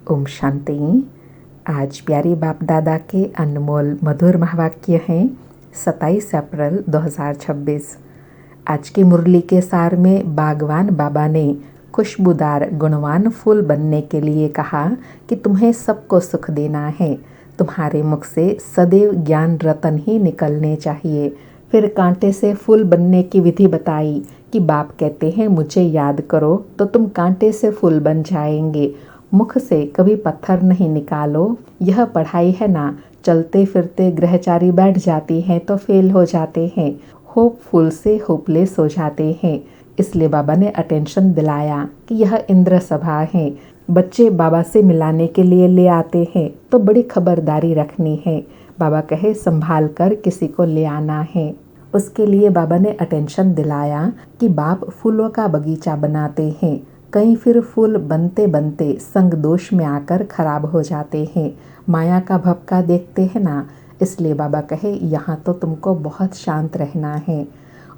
ओम शांति। आज प्यारे बाप दादा के अनमोल मधुर महावाक्य हैं 27 अप्रैल 2026। आज की मुरली के सार में बागवान बाबा ने खुशबूदार गुणवान फूल बनने के लिए कहा कि तुम्हें सबको सुख देना है। तुम्हारे मुख से सदैव ज्ञान रतन ही निकलने चाहिए। फिर कांटे से फूल बनने की विधि बताई कि बाप कहते हैं मुझे याद करो तो तुम कांटे से फूल बन जाएंगे। मुख से कभी पत्थर नहीं निकालो। यह पढ़ाई है ना। चलते फिरते ग्रहचारी बैठ जाती हैं तो फेल हो जाते हैं। होपफुल से होपलेस हो जाते हैं। इसलिए बाबा ने अटेंशन दिलाया कि यह इंद्र सभा है। बच्चे बाबा से मिलाने के लिए ले आते हैं तो बड़ी खबरदारी रखनी है। बाबा कहे संभाल कर किसी को ले आना है। उसके लिए बाबा ने अटेंशन दिलाया कि बाप फूलों का बगीचा बनाते हैं। कहीं फिर फूल बनते बनते संग दोष में आकर खराब हो जाते हैं। माया का भपका देखते हैं ना। इसलिए बाबा कहे यहाँ तो तुमको बहुत शांत रहना है।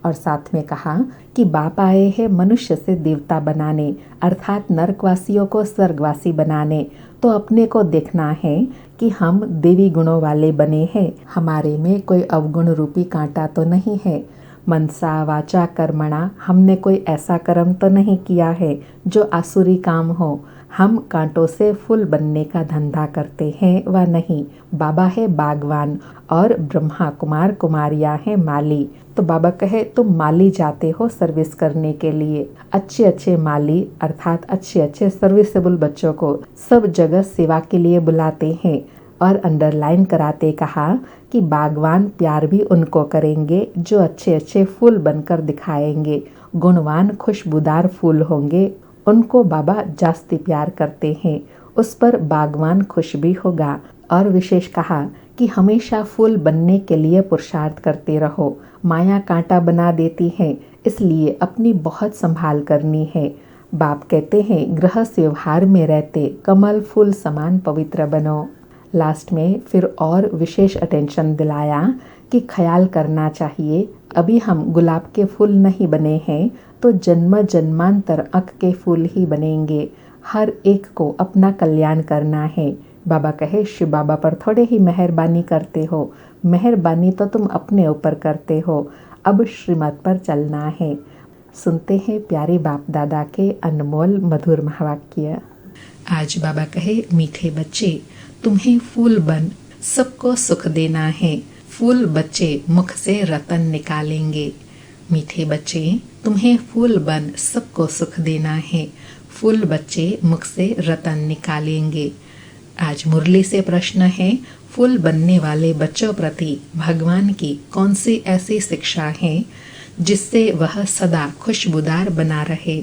और साथ में कहा कि बाप आए हैं मनुष्य से देवता बनाने, अर्थात नरकवासियों को स्वर्गवासी बनाने। तो अपने को देखना है कि हम देवी गुणों वाले बने हैं। हमारे में कोई अवगुण रूपी कांटा तो नहीं है। मनसा वाचा कर्मणा, हमने कोई ऐसा कर्म तो नहीं किया है जो आसुरी काम हो। हम कांटों से फूल बनने का धंधा करते हैं व नहीं। बाबा है बागवान और ब्रह्मा कुमार कुमारियाँ हैं माली। तो बाबा कहे तुम माली जाते हो सर्विस करने के लिए। अच्छे अच्छे माली अर्थात अच्छे अच्छे सर्विसेबल बच्चों को सब जगह सेवा के लिए बुलाते हैं। और अंडरलाइन कराते कहा कि बागवान प्यार भी उनको करेंगे जो अच्छे अच्छे फूल बनकर दिखाएंगे। गुणवान खुशबूदार फूल होंगे, उनको बाबा जास्ती प्यार करते हैं। उस पर बागवान खुश भी होगा। और विशेष कहा कि हमेशा फूल बनने के लिए पुरुषार्थ करते रहो। माया कांटा बना देती है, इसलिए अपनी बहुत संभाल करनी है। बाप कहते हैं गृहस्थ व्यवहार में रहते कमल फूल समान पवित्र बनो। लास्ट में फिर और विशेष अटेंशन दिलाया कि ख्याल करना चाहिए अभी हम गुलाब के फूल नहीं बने हैं तो जन्म जन्मांतर अक के फूल ही बनेंगे। हर एक को अपना कल्याण करना है। बाबा कहे शिव बाबा पर थोड़े ही मेहरबानी करते हो। मेहरबानी तो तुम अपने ऊपर करते हो। अब श्रीमत पर चलना है। सुनते हैं प्यारे बाप दादा के अनमोल मधुर महावाक्य। आज बाबा कहे मीठे बच्चे तुम्हें फूल बन सबको सुख देना है। फूल बच्चे मुख से रतन निकालेंगे। मीठे बच्चे तुम्हें फूल बन सबको सुख देना है। फूल बच्चे मुख से रतन निकालेंगे। आज मुरली से प्रश्न है फूल बनने वाले बच्चों प्रति भगवान की कौन सी ऐसी शिक्षा है जिससे वह सदा खुशबूदार बना रहे।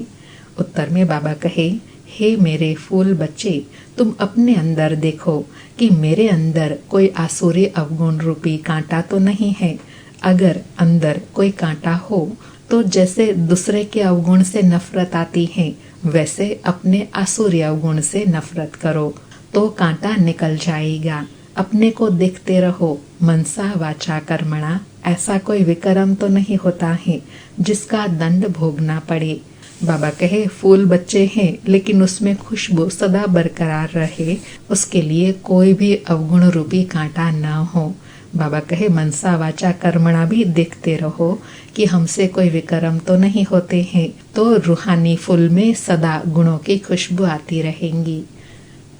उत्तर में बाबा कहे हे मेरे फूल बच्चे तुम अपने अंदर देखो कि मेरे अंदर कोई आसुरी अवगुण रूपी कांटा तो नहीं है। अगर अंदर कोई कांटा हो तो जैसे दूसरे के अवगुण से नफरत आती है वैसे अपने आसुरी अवगुण से नफरत करो तो कांटा निकल जाएगा। अपने को देखते रहो। मनसा वाचा कर्मणा, ऐसा कोई विकर्म तो नहीं होता है जिसका दंड भोगना पड़े। बाबा कहे फूल बच्चे हैं लेकिन उसमें खुशबू सदा बरकरार रहे, उसके लिए कोई भी अवगुण रूपी कांटा न हो। बाबा कहे मनसा वाचा कर्मणा भी देखते रहो कि हमसे कोई विकर्म तो नहीं होते हैं तो रूहानी फूल में सदा गुणों की खुशबू आती रहेंगी।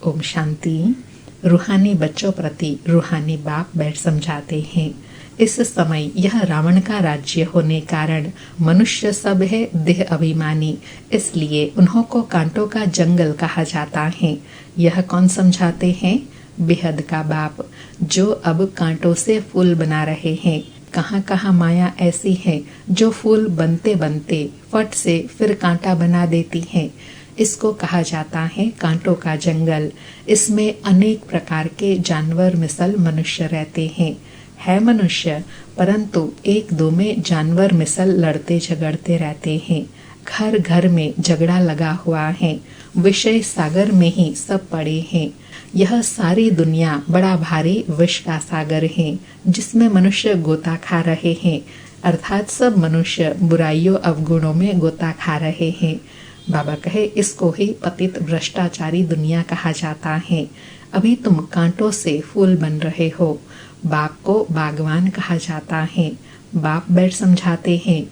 ओम शांति। रूहानी बच्चों प्रति रूहानी बाप बैठ समझाते हैं इस समय यह रावण का राज्य होने कारण मनुष्य सब है देह अभिमानी, इसलिए उन्हों को कांटों का जंगल कहा जाता है। यह कौन समझाते हैं? बेहद का बाप जो अब कांटों से फूल बना रहे हैं। कहाँ कहाँ माया ऐसी है जो फूल बनते बनते फट से फिर कांटा बना देती है। इसको कहा जाता है कांटों का जंगल। इसमें अनेक प्रकार के जानवर मिसल मनुष्य रहते हैं। है मनुष्य परंतु एक दो में जानवर मिसल लड़ते झगड़ते रहते हैं। घर घर में झगड़ा लगा हुआ है। विषय सागर में ही सब पड़े हैं। यह सारी दुनिया बड़ा भारी विष का सागर है जिसमें मनुष्य गोता खा रहे हैं। अर्थात सब मनुष्य बुराइयों अवगुणों में गोता खा रहे हैं। बाबा कहे इसको ही पतित भ्रष्टाचारी दुनिया कहा जाता है। अभी तुम कांटों से फूल बन रहे हो। बाप को बागवान कहा जाता है। बाप बैठ समझाते हैं,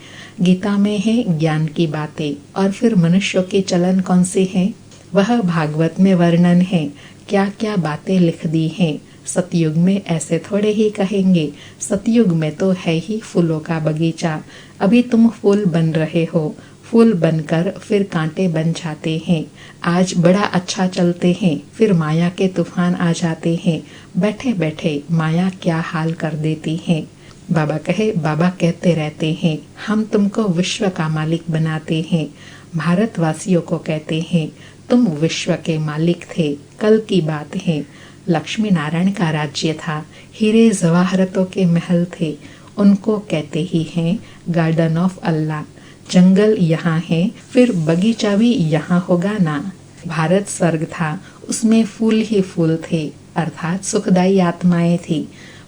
गीता में है ज्ञान की बातें और फिर मनुष्यों के चलन कौन से हैं, वह भागवत में वर्णन है। क्या क्या बातें लिख दी हैं। सतयुग में ऐसे थोड़े ही कहेंगे, सतयुग में तो है ही फूलों का बगीचा। अभी तुम फूल बन रहे हो। फूल बनकर फिर कांटे बन जाते हैं। आज बड़ा अच्छा चलते हैं, फिर माया के तूफान आ जाते हैं। बैठे बैठे माया क्या हाल कर देती है। बाबा कहे, बाबा कहते रहते हैं हम तुमको विश्व का मालिक बनाते हैं। भारतवासियों को कहते हैं तुम विश्व के मालिक थे। कल की बात है, लक्ष्मी नारायण का राज्य था। हीरे जवाहरतों के महल थे। उनको कहते ही हैं गार्डन ऑफ अल्लाह। जंगल यहाँ है, फिर बगीचा भी यहाँ होगा ना। भारत स्वर्ग था, उसमें फूल ही फूल थे, अर्थात सुखदायी आत्माएं थी।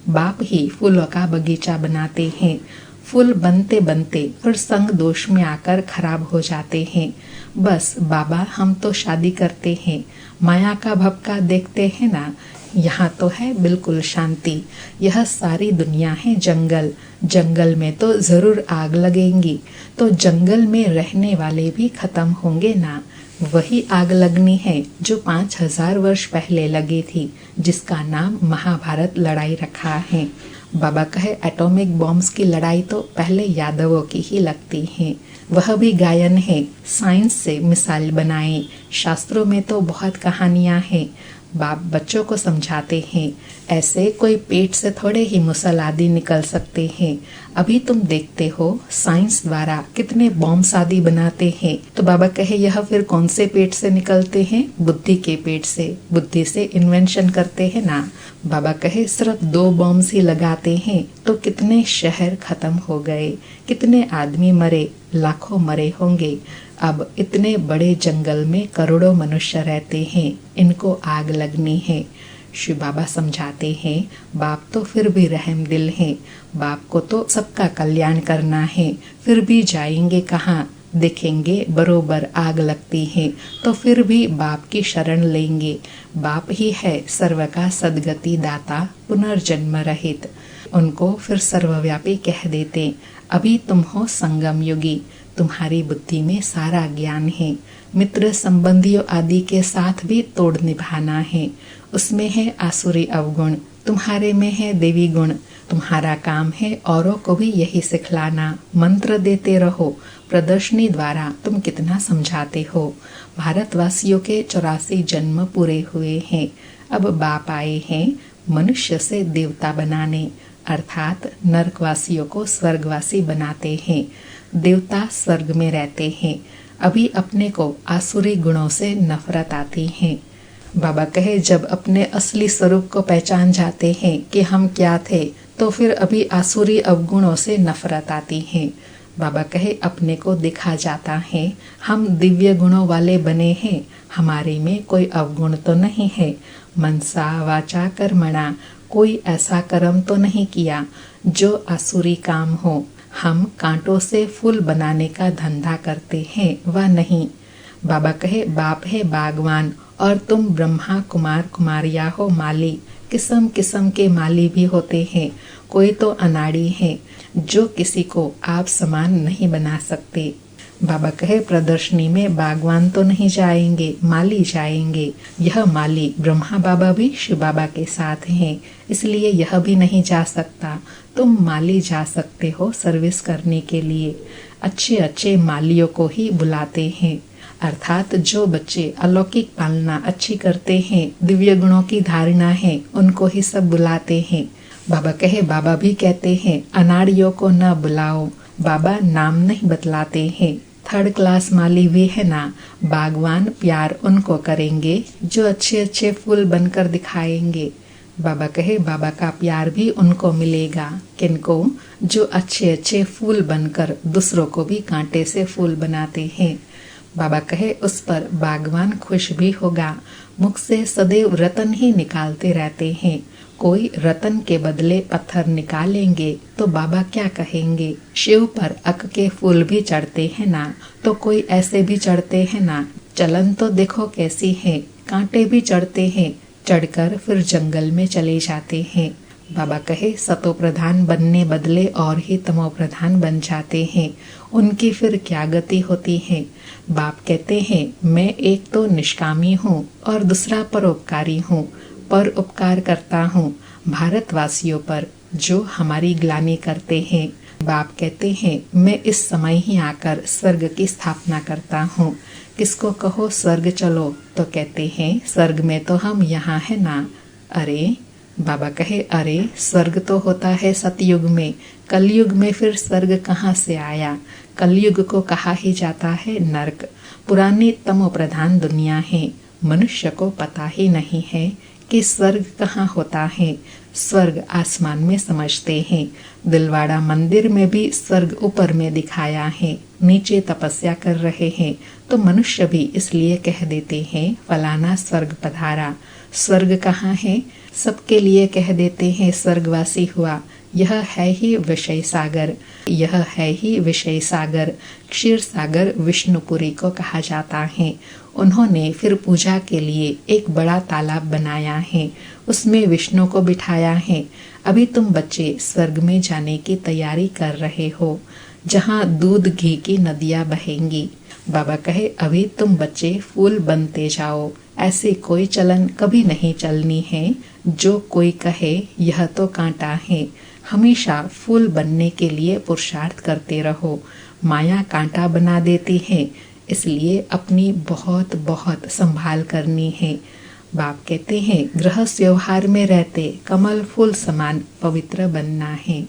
बाप ही फूलों का बगीचा बनाते हैं। फूल बनते बनते फिर संग दोष में आकर खराब हो जाते हैं। बस बाबा हम तो शादी करते हैं, माया का भपका देखते हैं ना। यहाँ तो है बिल्कुल शांति। यह सारी दुनिया है जंगल। जंगल में तो जरूर आग लगेंगी, तो जंगल में रहने वाले भी खत्म होंगे ना। वही आग लगनी है जो 5000 वर्ष पहले लगी थी, जिसका नाम महाभारत लड़ाई रखा है। बाबा कहे एटॉमिक बॉम्ब्स की लड़ाई तो पहले यादवों की ही लगती है। वह भी गायन है, साइंस से मिसाल बनाए। शास्त्रों में तो बहुत कहानियां हैं। बाप बच्चों को समझाते हैं, ऐसे कोई पेट से थोड़े ही मुसल आदि निकल सकते हैं। अभी तुम देखते हो साइंस द्वारा कितने बॉम्ब्स आदि बनाते हैं। तो बाबा कहे यह फिर कौन से पेट से निकलते हैं? बुद्धि के पेट से। बुद्धि से इन्वेंशन करते हैं ना। बाबा कहे सिर्फ 2 बॉम्ब्स ही लगाते हैं तो कितने शहर खत्म हो गए, कितने आदमी मरे, लाखों मरे होंगे। अब इतने बड़े जंगल में करोड़ों मनुष्य रहते हैं, इनको आग लगनी है। शिव बाबा समझाते हैं बाप तो फिर भी रहम दिल है। बाप को तो सबका कल्याण करना है, फिर भी जाएंगे कहाँ? देखेंगे बरोबर आग लगती है तो फिर भी बाप की शरण लेंगे। बाप ही है सर्व का सदगति दाता, पुनर्जन्म रहित। उनको फिर सर्वव्यापी कह देते। अभी तुम हो संगम युगी, तुम्हारी बुद्धि में सारा ज्ञान है। मित्र संबंधियों आदि के साथ भी तोड़ निभाना है। उसमें है आसुरी अवगुण, तुम्हारे में है देवी गुण। तुम्हारा काम है औरों को भी यही सिखलाना। मंत्र देते रहो। प्रदर्शनी द्वारा तुम कितना समझाते हो। भारतवासियों के 84 जन्म पूरे हुए हैं। अब बाप आए हैं मनुष्य से देवता बनाने, अर्थात नरकवासियों को स्वर्गवासी बनाते हैं। देवता स्वर्ग में रहते हैं। अभी अपने को आसुरी गुणों से नफरत आती है। बाबा कहे जब अपने असली स्वरूप को पहचान जाते हैं कि हम क्या थे, तो फिर अभी आसुरी अवगुणों से नफरत आती है। बाबा कहे अपने को दिखा जाता है हम दिव्य गुणों वाले बने हैं, हमारे में कोई अवगुण तो नहीं है। मनसा वाचा कर्मणा, कोई ऐसा कर्म तो नहीं किया जो आसुरी काम हो। हम कांटों से फूल बनाने का धंधा करते हैं व नहीं। बाबा कहे बाप है बागवान और तुम ब्रह्मा कुमार कुमारिया हो माली। किस्म किस्म के माली भी होते हैं। कोई तो अनाड़ी है जो किसी को आप समान नहीं बना सकते। बाबा कहे प्रदर्शनी में बागवान तो नहीं जाएंगे, माली जाएंगे। यह माली ब्रह्मा बाबा भी शिव बाबा के साथ हैं, इसलिए यह भी नहीं जा सकता। तुम माली जा सकते हो सर्विस करने के लिए। अच्छे अच्छे मालियों को ही बुलाते हैं, अर्थात जो बच्चे अलौकिक पालना अच्छी करते हैं, दिव्य गुणों की धारणा है, उनको ही सब बुलाते हैं। बाबा कहे बाबा भी कहते हैं अनाड़ियों को न बुलाओ। बाबा नाम नहीं बतलाते हैं। 3rd क्लास माली भी है ना। बागवान प्यार उनको करेंगे जो अच्छे अच्छे फूल बनकर दिखाएंगे। बाबा कहे बाबा का प्यार भी उनको मिलेगा। किनको? जो अच्छे अच्छे फूल बनकर दूसरों को भी कांटे से फूल बनाते हैं। बाबा कहे उस पर बागवान खुश भी होगा। मुख से सदैव रतन ही निकालते रहते हैं। कोई रतन के बदले पत्थर निकालेंगे तो बाबा क्या कहेंगे। शिव पर अक के फूल भी चढ़ते हैं ना, तो कोई ऐसे भी चढ़ते हैं ना। चलन तो देखो कैसी है, कांटे भी चढ़ते हैं, चढ़कर फिर जंगल में चले जाते हैं। बाबा कहे सतो प्रधान बनने बदले और ही तमो प्रधान बन जाते हैं, उनकी फिर क्या गति होती है। बाप कहते हैं मैं एक तो निष्कामी हूँ और दूसरा परोपकारी हूँ। पर उपकार करता हूँ भारतवासियों पर जो हमारी ग्लानि करते हैं। बाप कहते हैं मैं इस समय ही आकर स्वर्ग की स्थापना करता हूँ। किसको कहो स्वर्ग चलो तो कहते हैं स्वर्ग में तो हम यहाँ है ना। अरे बाबा कहे अरे स्वर्ग तो होता है सतयुग में, कलयुग में फिर स्वर्ग कहाँ से आया। कलयुग को कहा ही जाता है नरक। पुरानी तमो प्रधान दुनिया है, मनुष्य को पता ही नहीं है कि स्वर्ग कहाँ होता है। स्वर्ग आसमान में समझते हैं। दिलवाड़ा मंदिर में भी स्वर्ग ऊपर में दिखाया है, नीचे तपस्या कर रहे हैं तो मनुष्य भी इसलिए कह देते हैं फलाना स्वर्ग पधारा। स्वर्ग कहाँ है, सबके लिए कह देते हैं स्वर्गवासी हुआ। यह है ही विषय सागर, यह है ही विषय सागर। क्षीर सागर विष्णुपुरी को कहा जाता है। उन्होंने फिर पूजा के लिए एक बड़ा तालाब बनाया है, उसमें विष्णु को बिठाया है। अभी तुम बच्चे स्वर्ग में जाने की तैयारी कर रहे हो, जहाँ दूध घी की नदियाँ बहेंगी। बाबा कहे अभी तुम बच्चे फूल बनते जाओ, ऐसे कोई चलन कभी नहीं चलनी है। जो कोई कहे यह तो कांटा है, हमेशा फूल बनने के लिए पुरुषार्थ करते रहो। माया कांटा बना देती है, इसलिए अपनी बहुत बहुत संभाल करनी है। बाप कहते हैं गृहस्थ व्यवहार में रहते कमल फूल समान पवित्र बनना है।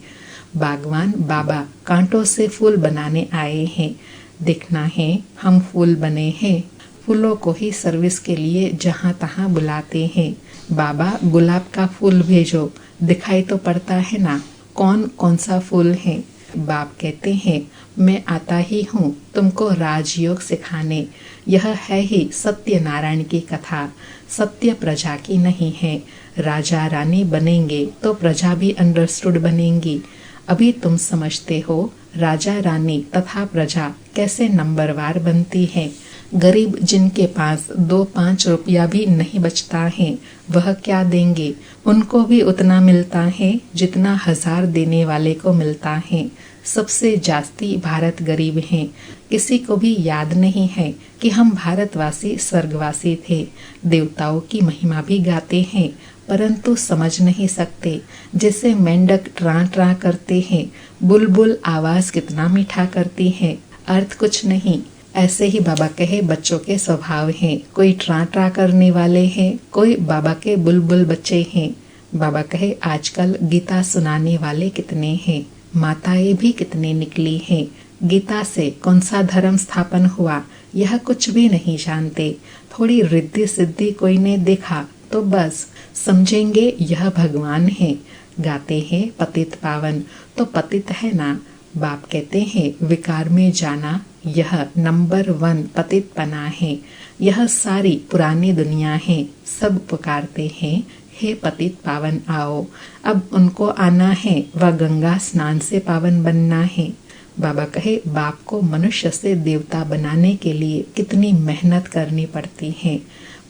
बागवान बाबा कांटों से फूल बनाने आए हैं। देखना है हम फूल बने हैं। फूलों को ही सर्विस के लिए जहाँ तहाँ बुलाते हैं। बाबा गुलाब का फूल भेजो, दिखाई तो पड़ता है ना कौन कौन सा फूल है। बाप कहते हैं मैं आता ही हूँ तुमको राजयोग सिखाने। यह है ही सत्यनारायण की कथा, सत्य प्रजा की नहीं है। राजा रानी बनेंगे तो प्रजा भी अंडरस्टूड बनेंगी। अभी तुम समझते हो राजा रानी तथा प्रजा कैसे नंबरवार बनती है। गरीब जिनके पास 2-5 रुपया भी नहीं बचता है वह क्या देंगे। उनको भी उतना मिलता है जितना 1000 देने वाले को मिलता है। सबसे जास्ती भारत गरीब हैं। किसी को भी याद नहीं है कि हम भारतवासी स्वर्गवासी थे। देवताओं की महिमा भी गाते हैं परंतु समझ नहीं सकते। जैसे मेंढक ट्रा ट्रा करते हैं, बुलबुल आवाज कितना मीठा करती है, अर्थ कुछ नहीं। ऐसे ही बाबा कहे बच्चों के स्वभाव हैं। कोई ट्रा ट्रा करने वाले हैं, कोई बाबा के बुलबुल बच्चे हैं। बाबा कहे आजकल गीता सुनाने वाले कितने हैं, माताएं भी कितने निकली हैं। गीता से कौन सा धर्म स्थापन हुआ यह कुछ भी नहीं जानते। थोड़ी रिद्धि सिद्धि कोई ने देखा तो बस समझेंगे यह भगवान है। गाते हैं पतित पावन, तो पतित है ना। बाप कहते हैं विकार में जाना यह नंबर 1 पतित पना है। यह सारी पुरानी दुनिया है, सब पुकारते हैं हे पतित पावन आओ। अब उनको आना है व गंगा स्नान से पावन बनना है। बाबा कहे बाप को मनुष्य से देवता बनाने के लिए कितनी मेहनत करनी पड़ती है।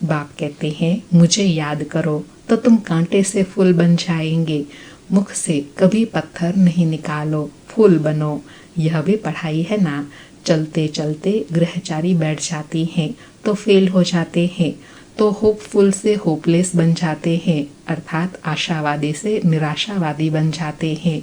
बाप कहते हैं मुझे याद करो तो तुम कांटे से फूल बन जाएंगे। मुख से कभी पत्थर नहीं निकालो, फूल बनो। यह भी पढ़ाई है ना। चलते चलते गृहचारी बैठ जाती हैं तो फेल हो जाते हैं, तो होपफुल से होपलेस बन जाते हैं, अर्थात आशावादी से निराशावादी बन जाते हैं।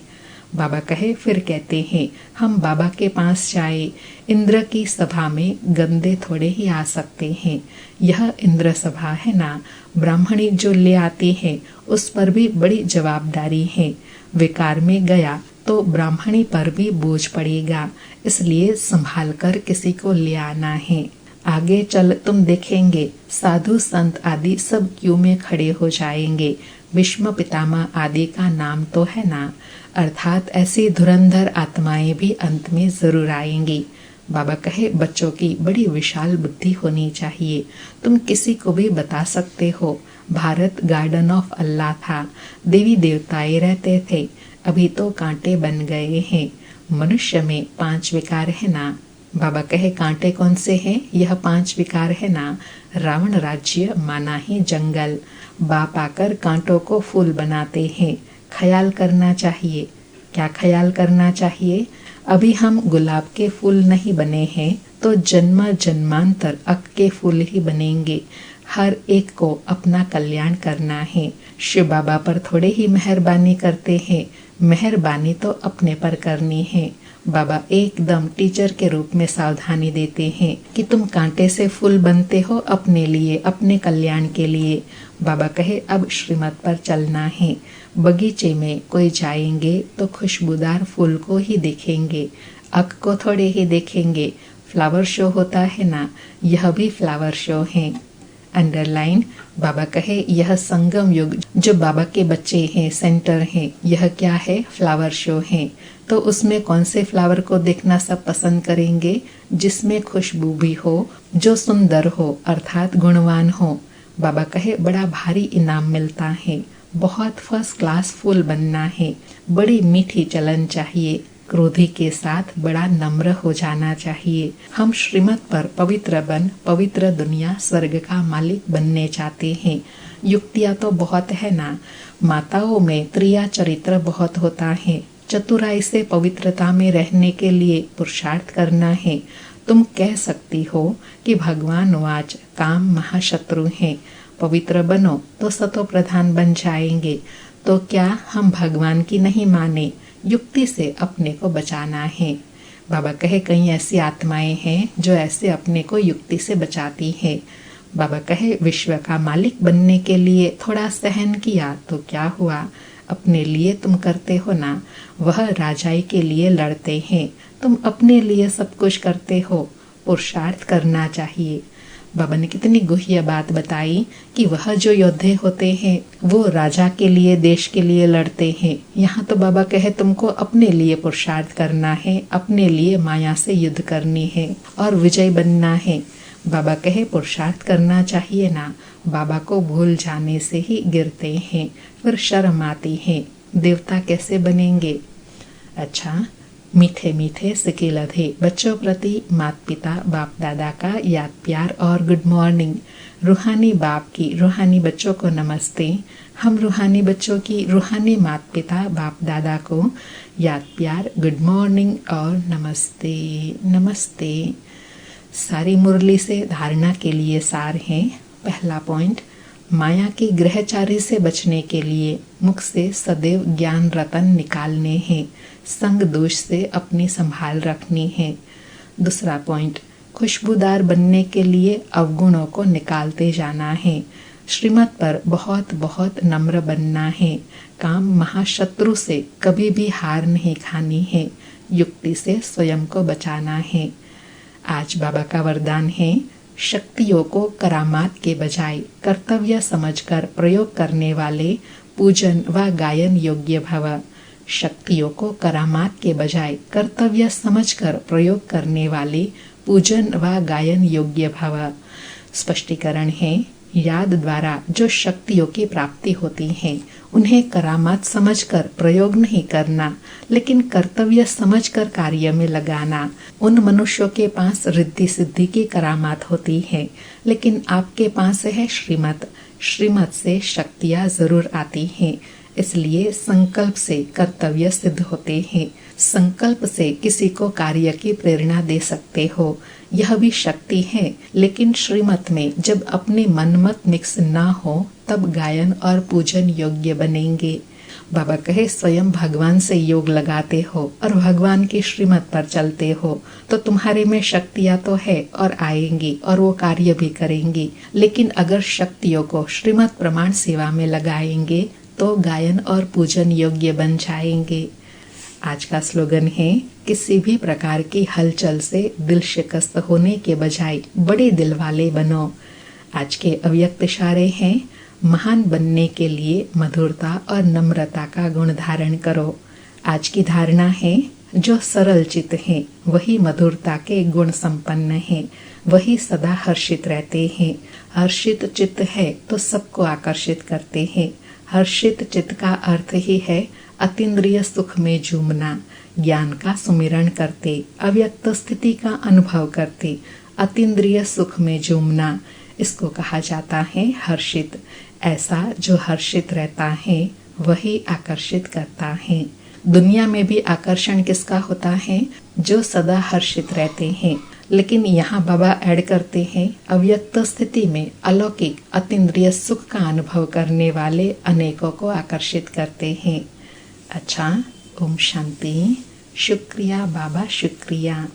बाबा कहे फिर कहते हैं हम बाबा के पास जाए। इंद्र की सभा में गंदे थोड़े ही आ सकते हैं। यह इंद्र सभा है ना, ब्राह्मणी जो ले आती है उस पर भी बड़ी जवाबदारी है। विकार में गया तो ब्राह्मणी पर भी बोझ पड़ेगा, इसलिए संभाल कर किसी को ले आना है। आगे चल तुम देखेंगे साधु संत आदि सब क्यू में खड़े हो जाएंगे। भीष्म पितामह आदि का नाम तो है ना, अर्थात ऐसी धुरंधर आत्माएं भी अंत में जरूर आएंगी। बाबा कहे बच्चों की बड़ी विशाल बुद्धि होनी चाहिए। तुम किसी को भी बता सकते हो भारत गार्डन ऑफ अल्लाह था, देवी देवताएं रहते थे, अभी तो कांटे बन गए हैं। मनुष्य में 5 विकार है ना। बाबा कहे कांटे कौन से हैं? यह 5 विकार है ना। रावण राज्य माना ही जंगल, बाप आकर कांटों को फूल बनाते हैं। ख्याल करना चाहिए। क्या ख्याल करना चाहिए? अभी हम गुलाब के फूल नहीं बने हैं तो जन्म जन्मांतर अक के फूल ही बनेंगे। हर एक को अपना कल्याण करना है। शिव बाबा पर थोड़े ही मेहरबानी करते हैं, मेहरबानी तो अपने पर करनी है। बाबा एकदम टीचर के रूप में सावधानी देते हैं कि तुम कांटे से फूल बनते हो अपने लिए, अपने कल्याण के लिए। बाबा कहे अब श्रीमत पर चलना है। बगीचे में कोई जाएंगे तो खुशबूदार फूल को ही देखेंगे, अक को थोड़े ही देखेंगे। फ्लावर शो होता है ना, यह भी फ्लावर शो है। अंडरलाइन। बाबा कहे यह संगम युग जो बाबा के बच्चे हैं, सेंटर हैं, यह क्या है? फ्लावर शो है। तो उसमें कौन से फ्लावर को देखना सब पसंद करेंगे? जिसमें खुशबू भी हो, जो सुंदर हो अर्थात गुणवान हो। बाबा कहे बड़ा भारी इनाम मिलता है, बहुत फर्स्ट क्लास फूल बनना है, बड़ी मीठी चलन चाहिए, क्रोधी के साथ बड़ा नम्र हो जाना चाहिए। हम श्रीमत पर पवित्र बन पवित्र दुनिया स्वर्ग का मालिक बनने चाहते हैं। युक्तियाँ तो बहुत है ना। माताओं में त्रिया चरित्र बहुत होता है। चतुराई से पवित्रता में रहने के लिए पुरुषार्थ करना है। तुम कह सकती हो कि भगवान वाच काम महाशत्रु हैं, पवित्र बनो तो सतो प्रधान बन जाएंगे। तो क्या हम भगवान की नहीं माने? युक्ति से अपने को बचाना है। बाबा कहे कई ऐसी आत्माएं हैं जो ऐसे अपने को युक्ति से बचाती है। बाबा कहे विश्व का मालिक बनने के लिए थोड़ा सहन किया तो क्या हुआ? अपने लिए तुम करते हो ना, वह राजाई के लिए लड़ते हैं, तुम अपने लिए सब कुछ करते हो। पुरुषार्थ करना चाहिए। बाबा ने कितनी गुह्य बात बताई कि वह जो योद्धे होते हैं वो राजा के लिए, देश के लिए लड़ते हैं। यहाँ तो बाबा कहे तुमको अपने लिए पुरुषार्थ करना है, अपने लिए माया से युद्ध करनी है और विजय बनना है। बाबा कहे पुरुषार्थ करना चाहिए ना। बाबा को भूल जाने से ही गिरते हैं, फिर शर्म आती है। देवता कैसे बनेंगे? अच्छा, मीठे मीठे सिकिलधे बच्चों प्रति माता पिता बाप दादा का याद प्यार और गुड मॉर्निंग। रूहानी बाप की रूहानी बच्चों को नमस्ते। हम रूहानी बच्चों की रूहानी माता पिता बाप दादा को याद प्यार, गुड मॉर्निंग और नमस्ते नमस्ते। सारी मुरली से धारणा के लिए सार है। पहला पॉइंट, माया की ग्रहचारी से बचने के लिए मुख से सदैव ज्ञान रतन निकालने हैं, संग दोष से अपनी संभाल रखनी है। दूसरा पॉइंट, खुशबूदार बनने के लिए अवगुणों को निकालते जाना है। श्रीमत पर बहुत बहुत नम्र बनना है। काम महाशत्रु से कभी भी हार नहीं खानी है। युक्ति से स्वयं को बचाना है। आज बाबा का वरदान है, शक्तियों को करामात के बजाय कर्तव्य समझकर प्रयोग करने वाले पूजन व गायन योग्य भव। शक्तियों को करामात के बजाय कर्तव्य समझकर प्रयोग करने वाले पूजन व गायन योग्य भव। स्पष्टीकरण है, याद द्वारा जो शक्तियों की प्राप्ति होती है उन्हें करामात समझकर प्रयोग नहीं करना, लेकिन कर्तव्य समझकर कार्य में लगाना। उन मनुष्यों के पास रिद्धि सिद्धि की करामात होती है, लेकिन आपके पास है श्रीमत। श्रीमत से शक्तियाँ जरूर आती हैं, इसलिए संकल्प से कर्तव्य सिद्ध होते हैं। संकल्प से किसी को कार्य की प्रेरणा दे सकते हो, यह भी शक्ति है। लेकिन श्रीमत में जब अपने मन मत मिक्स ना हो तब गायन और पूजन योग्य बनेंगे। बाबा कहे स्वयं भगवान से योग लगाते हो और भगवान की श्रीमत पर चलते हो तो तुम्हारे में शक्तियाँ तो है और आएंगी और वो कार्य भी करेंगी। लेकिन अगर शक्तियों को श्रीमत प्रमाण सेवा में लगाएंगे तो गायन और पूजन योग्य बन जाएंगे। आज का स्लोगन है, किसी भी प्रकार की हलचल से दिल शिकस्त होने के बजाय बड़े दिल वाले बनो। आज के अव्यक्त इशारे हैं, महान बनने के लिए मधुरता और नम्रता का गुण धारण करो। आज की धारणा है, जो सरल चित हैं वही मधुरता के गुण संपन्न हैं, वही सदा हर्षित रहते हैं। हर्षित चित्त है तो सबको आकर्षित करते हैं। हर्षित चित्त का अर्थ ही है अतीन्द्रिय सुख में झूमना, ज्ञान का सुमिरन करते, अव्यक्त स्थिति का अनुभव करते, अतीन्द्रिय सुख में झूमना, इसको कहा जाता है हर्षित। ऐसा जो हर्षित रहता है वही आकर्षित करता है। दुनिया में भी आकर्षण किसका होता है? जो सदा हर्षित रहते हैं। लेकिन यहाँ बाबा ऐड करते हैं अव्यक्त स्थिति में अलौकिक अतीन्द्रिय सुख का अनुभव करने वाले अनेकों को आकर्षित करते हैं। अच्छा, ओम शांति। शुक्रिया बाबा, शुक्रिया।